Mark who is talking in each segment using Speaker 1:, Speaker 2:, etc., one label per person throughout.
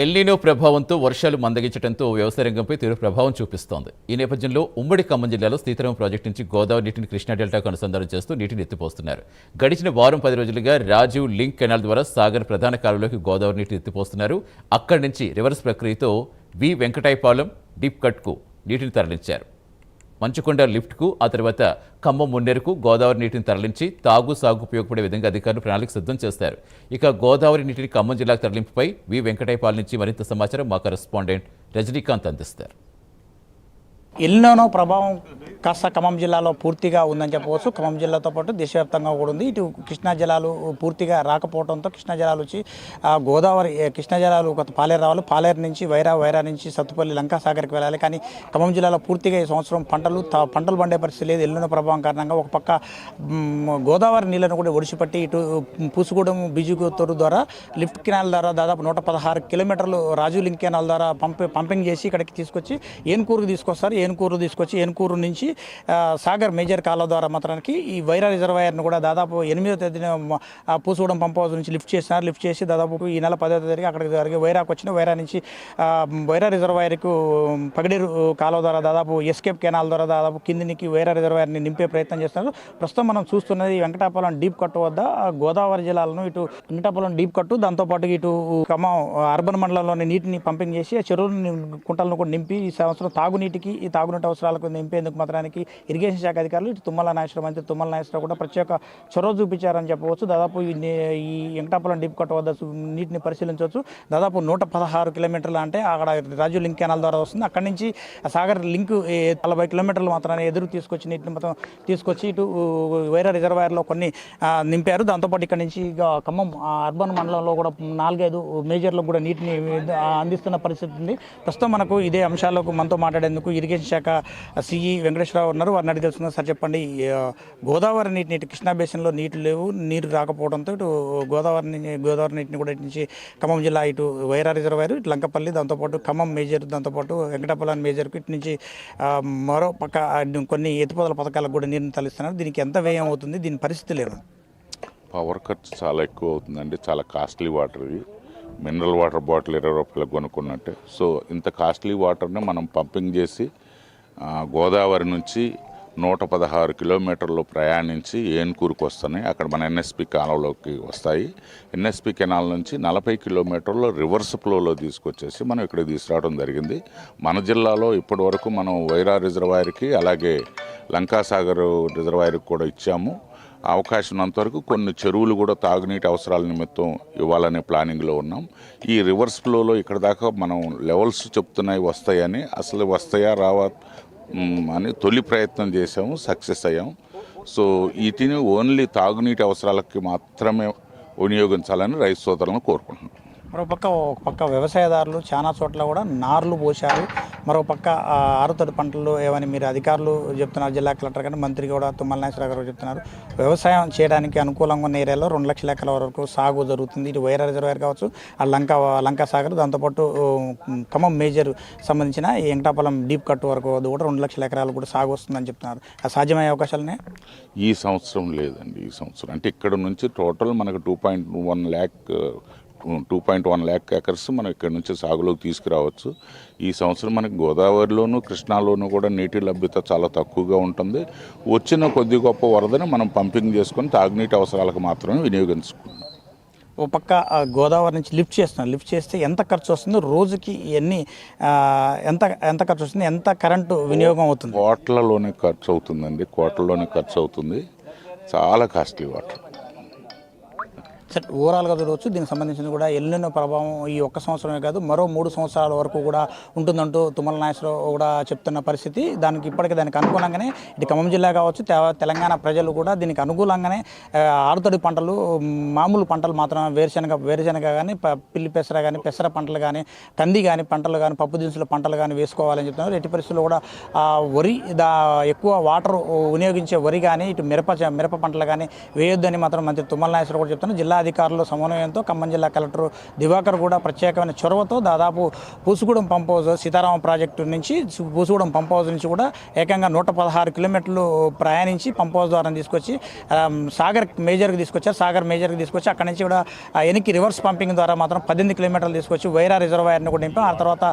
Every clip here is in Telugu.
Speaker 1: ఎల్నినో ప్రభావంతో వర్షాలు మందగించడంతో వ్యవసాయ రంగంపై తీవ్ర ప్రభావం చూపిస్తోంది. ఈ నేపథ్యంలో ఉమ్మడి ఖమ్మం జిల్లాలో సీతారామ ప్రాజెక్టు నుంచి గోదావరి నీటిని కృష్ణా డెల్టాకు అనుసంధానం చేస్తూ నీటిని ఎత్తిపోస్తున్నారు. గడిచిన వారం 10 రోజులుగా రాజీవ్ లింక్ కెనాల్ ద్వారా సాగర్ ప్రధాన కాలువలోకి గోదావరి నీటిని ఎత్తిపోస్తున్నారు. అక్కడి నుంచి రివర్స్ ప్రక్రియతో వి వెంకటాయపాలెం డీప్ కట్కు నీటిని తరలించారు. మంచుకొండ లిఫ్ట్కు, ఆ తర్వాత ఖమ్మం మున్నేరుకు గోదావరి నీటిని తరలించి సాగు ఉపయోగపడే విధంగా అధికారులు ప్రణాళిక సిద్ధం చేస్తారు. ఇక గోదావరి నీటిని ఖమ్మం జిల్లాకు తరలింపుపై వి వెంకటాయపాలెం నుంచి మరింత సమాచారం మా కరెస్పాండెంట్ రజనీకాంత్ అందిస్తారు.
Speaker 2: ఎల్నినో ప్రభావం కాస్త ఖమ్మం జిల్లాలో పూర్తిగా ఉందని చెప్పవచ్చు. ఖమ్మం జిల్లాతో పాటు దేశవ్యాప్తంగా కూడా ఉంది. ఇటు కృష్ణా జలాలు పూర్తిగా రాకపోవడంతో కృష్ణా జలాలు వచ్చి గోదావరి కృష్ణా జలాలు కొంత పాలేరు రావాలి. పాలేరు నుంచి వైరా నుంచి సత్తుపల్లి లంకాసాగర్కి వెళ్ళాలి. కానీ ఖమ్మం జిల్లాలో పూర్తిగా ఈ సంవత్సరం పంటలు పండే పరిస్థితి లేదు. ఎల్నినో ప్రభావం కారణంగా ఒక పక్క గోదావరి నీళ్లను కూడా ఒడిసిపట్టి ఇటు పూసుగూడెం బీజుగుత్తూరు ద్వారా లిఫ్ట్ కెనాల్ ద్వారా దాదాపు 116 కిలోమీటర్లు రాజీవ్ లింక్ కెనాల్ ద్వారా పంపింగ్ చేసి ఇక్కడికి తీసుకొచ్చి ఏనుకూరుకు తీసుకొస్తారు. ఏనుకూరు నుంచి సాగర్ మేజర్ కాలువ ద్వారా మాత్రానికి ఈ వైరా రిజర్వాయర్ను కూడా దాదాపు 8వ తేదీన పూసుగూడెం పంప్ హౌస్ నుంచి లిఫ్ట్ చేసి దాదాపు ఈ నెల 10వ తేదీకి అక్కడికి జరిగి వైరాకు వచ్చిన వైరా నుంచి వైరా రిజర్వాయర్కు పగడేరు కాలువ ద్వారా దాదాపు ఎస్కేప్ కెనాల్ ద్వారా దాదాపు కిందికి వైరా రిజర్వాయర్ని నింపే ప్రయత్నం చేస్తున్నారు. ప్రస్తుతం మనం చూస్తున్నది వెంకటాపురం డీప్ కట్టు వద్ద గోదావరి జిల్లాలను ఇటు వెంకటాపురం డీప్ కట్టు, దాంతోపాటు ఇటు ఖమ్మం అర్బన్ మండలంలోని నీటిని పంపింగ్ చేసి చెరువులు కుంటలను కూడా నింపి ఈ సంవత్సరం తాగునీటికి ఈ తాగునీటి అవసరాలకు నింపేందుకు మాత్రానికి ఇరిగేషన్ శాఖ అధికారులు ఇటు తుమ్మల నాగేశ్వరరావు కూడా ప్రత్యేక చొరవ చూపించారని చెప్పవచ్చు. దాదాపు ఈ వెంకటాపురం డీప్ కట్ వద్ద నీటిని పరిశీలించవచ్చు. దాదాపు 116 కిలోమీటర్లు అంటే అక్కడ రాజీవ్ లింక్ కెనాల్ ద్వారా వస్తుంది. అక్కడి నుంచి సాగర్ లింక్ 40 కిలోమీటర్లు మాత్రమే ఎదురు తీసుకొచ్చి నీటిని మొత్తం తీసుకొచ్చి ఇటు వైరా రిజర్వాయర్లో కొన్ని నింపారు. దాంతోపాటు ఇక్కడ నుంచి ఖమ్మం అర్బన్ మండలంలో కూడా 4-5 మేజర్లకు కూడా నీటిని అందిస్తున్న పరిస్థితి ఉంది. ప్రస్తుతం మనకు ఇదే అంశాలకు మనతో మాట్లాడేందుకు ఇరిగేషన్ శాఖ సిఈ వెంకటేశ్వరరావు ఉన్నారు. వారిని అడిగి తెలుసుకున్నారు. సార్ చెప్పండి, గోదావరి నీటి కృష్ణా బేసిన్లో నీరు రాకపోవడంతో ఇటు గోదావరి నీటిని కూడా ఇటు నుంచి ఖమ్మం జిల్లా ఇటు వైరా రిజర్వాయర్, ఇటు లంకపల్లి, దాంతోపాటు ఖమ్మం మేజర్, దాంతోపాటు వెంకటాపురం మేజర్కు ఇటు నుంచి మరో పక్క కొన్ని ఎత్తిపోతల పథకాలకు కూడా నీరుని తరలిస్తున్నారు. దీనికి ఎంత వ్యయం అవుతుంది? దీని పరిస్థితి లేదు.
Speaker 3: పవర్ ఖర్చు చాలా ఎక్కువ అవుతుందండి. చాలా కాస్ట్లీ వాటర్ ఇది. మినరల్ వాటర్ బాటిల్ 20 రూపాయలకు కొనుక్కున్నట్టే. సో ఇంత కాస్ట్లీ వాటర్ని మనం పంపింగ్ చేసి గోదావరి నుంచి 116 కిలోమీటర్లు ప్రయాణించి ఏనుకూరుకు వస్తున్నాయి. అక్కడ మన ఎన్ఎస్పి కాలంలోకి వస్తాయి. ఎన్ఎస్పి కెనాల్ నుంచి 40 కిలోమీటర్లు రివర్స్ ఫ్లోలో తీసుకొచ్చేసి మనం ఇక్కడ తీసుకురావడం జరిగింది. మన జిల్లాలో ఇప్పటి వరకు మనం వైరా రిజర్వాయర్కి అలాగే లంకాసాగర్ రిజర్వాయర్కి కూడా ఇచ్చాము. అవకాశం ఉన్నంతవరకు కొన్ని చెరువులు కూడా తాగునీటి అవసరాల నిమిత్తం ఇవ్వాలనే ప్లానింగ్లో ఉన్నాం. ఈ రివర్స్ ఫ్లోలో ఇక్కడ దాకా మనం లెవెల్స్ చెప్తున్నాయి వస్తాయని, అసలు వస్తాయా రావా అని తొలి ప్రయత్నం చేసాము, సక్సెస్ అయ్యాం. సో వీటిని ఓన్లీ తాగునీటి అవసరాలకి మాత్రమే వినియోగించాలని రైతు సోదరులను కోరుకుంటున్నాం.
Speaker 2: మరోపక్క వ్యవసాయదారులు చాలా చోట్ల కూడా నార్లు పోశారు. మరోపక్క ఆరుతడి పంటలు ఏమని మీరు అధికారులు చెప్తున్నారు, జిల్లా కలెక్టర్ కానీ మంత్రి కూడా తుమ్మల నాగేశ్వరరావు గారు చెప్తున్నారు. వ్యవసాయం చేయడానికి అనుకూలంగా ఉన్న ఏరియాలో 2 లక్షల ఎకరాల వరకు సాగు జరుగుతుంది. ఇటు వైరా రిజర్వాయర్ కావచ్చు, ఆ లంకాసాగర్, దాంతోపాటు ఖమ్మం మేజర్ సంబంధించిన ఈ వెంకటాపురం డీప్ కట్ వరకు కూడా 2 లక్షల ఎకరాలు కూడా సాగు వస్తుందని చెప్తున్నారు. ఆ సాధ్యమయ్యే అవకాశాలనే
Speaker 3: ఈ సంవత్సరం లేదండి. ఈ సంవత్సరం అంటే ఇక్కడ నుంచి టోటల్ మనకు 2.1 lakh ఎకర్స్ మనం ఇక్కడ నుంచి సాగులోకి తీసుకురావచ్చు. ఈ సంవత్సరం మనకి గోదావరిలోను కృష్ణాలోను కూడా నీటి లభ్యత చాలా తక్కువగా ఉంటుంది. వచ్చిన కొద్ది గొప్ప వరదని మనం పంపింగ్ చేసుకొని తాగునీటి అవసరాలకు మాత్రమే వినియోగించుకుంటాం.
Speaker 2: ఓ పక్క గోదావరి నుంచి లిఫ్ట్ చేస్తే ఎంత ఖర్చు వస్తుందో, రోజుకి ఎంత ఖర్చు వస్తుంది, ఎంత కరెంటు వినియోగం అవుతుంది?
Speaker 3: కోట్లలోనే ఖర్చు అవుతుందండి. కోట్లలోనే ఖర్చు అవుతుంది. చాలా కాస్ట్లీ వాటర్.
Speaker 2: సరే, ఓవరాల్గా చూడవచ్చు. దీనికి సంబంధించిన కూడా ఎల్నినో ప్రభావం ఈ ఒక్క సంవత్సరమే కాదు, మరో 3 సంవత్సరాల వరకు కూడా ఉంటుందంటూ తుమ్మల నాగేశ్వరరావు కూడా చెప్తున్న పరిస్థితి. దానికి అనుకూలంగానే ఇటు ఖమ్మం జిల్లా కావచ్చు, తెలంగాణ ప్రజలు కూడా దీనికి అనుకూలంగానే ఆరుతడి పంటలు, మామూలు పంటలు మాత్రమే వేరుశనగ కానీ, పిల్లి పెసర కానీ, పెసర పంటలు కానీ, కంది కానీ పంటలు కానీ, పప్పు దినుసుల పంటలు కానీ వేసుకోవాలని చెప్తున్నారు. ఎట్టి పరిస్థితుల్లో కూడా వరి ఎక్కువ వాటర్ వినియోగించే వరి కానీ, ఇటు మిరప పంటలు కానీ వేయొద్దని మాత్రం మంత్రి తుమ్మల నాగేశ్వరరావు కూడా చెప్తున్నారు. జిల్లా అధికారులు సమన్వయంతో ఖమ్మం జిల్లా కలెక్టర్ దివాకర్ కూడా ప్రత్యేకమైన చొరవతో దాదాపు Pusugudem pump house Sitarama project నుంచి పూసుగూడెం పంప్ హౌస్ నుంచి కూడా ఏకంగా 116 కిలోమీటర్లు ప్రయాణించి పంప్ హౌస్ ద్వారా తీసుకొచ్చి సాగర్ మేజర్కి తీసుకొచ్చారు. సాగర్ మేజర్కి తీసుకొచ్చి అక్కడి నుంచి కూడా ఎనికి రివర్స్ పంపింగ్ ద్వారా మాత్రం 18 కిలోమీటర్లు తీసుకొచ్చి వైరా రిజర్వాయర్ని కూడా నింపాం. ఆ తర్వాత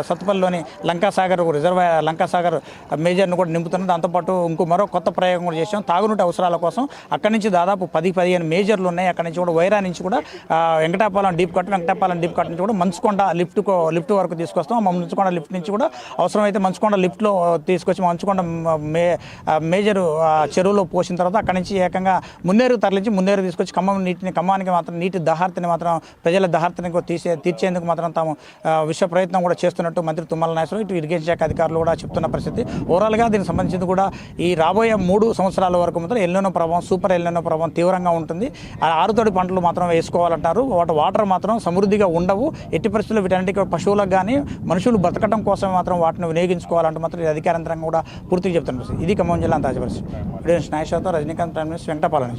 Speaker 2: సత్తుపల్లిలోని లంకాసాగర్ రిజర్వాయర్ లంకాసాగర్ మేజర్ని కూడా నింపుతున్నాం. దాంతోపాటు మరో కొత్త ప్రయోగం కూడా చేసాం. తాగునీటి అవసరాల కోసం అక్కడి నుంచి దాదాపు 10-15 మేజర్లు ఉన్నాయి. అక్కడి నుంచి కూడా వైరా నుంచి కూడా వెంకటాపాలెం డీప్ కట్ నుంచి కూడా మంచుకొండ లిఫ్ట్ వరకు తీసుకొస్తాం. మంచుకొండ లిఫ్ట్ నుంచి కూడా అవసరమైతే మంచుకొండ లిఫ్ట్లో తీసుకొచ్చి మంచుకొండ మేజర్ చెరువులో పోసిన తర్వాత అక్కడి నుంచి ఏకంగా మున్నేరు తరలించి మున్నేరు తీసుకొచ్చి ఖమ్మానికి మాత్రం నీటి దహార్తిని మాత్రం ప్రజల దహార్తిని తీర్చేందుకు మాత్రం తాము విశ్వ ప్రయత్నం కూడా చేస్తున్నట్టు మంత్రి తుమ్మల నాగేశ్వరరావు ఇటు ఇరిగేషన్ శాఖ అధికారులు కూడా చెప్తున్న పరిస్థితి. ఓవరాల్గా దీనికి సంబంధించి కూడా ఈ రాబోయే 3 సంవత్సరాల వరకు మాత్రం ఎల్నినో ప్రభావం సూపర్ ఎల్నినో ప్రభావం తీవ్రంగా ఉంటుంది. ఆరుతడి పంటలు మాత్రం వేసుకోవాలంటారు. వాటర్ మాత్రం సమృద్ధిగా ఉండవు. ఎట్టి పరిస్థితుల్లో వీటన్నిటికీ పశువులకు కానీ మనుషులు బతకడం కోసం మాత్రం వాటిని వినియోగించుకోవాలంటూ మాత్రం అధికారంగా కూడా పూర్తిగా చెప్తున్నారు. ఇది ఖమ్మం జిల్లా తాజా పరిస్థితి. Nageswararao, Rajinikanth, prime minister, Venkatapalem.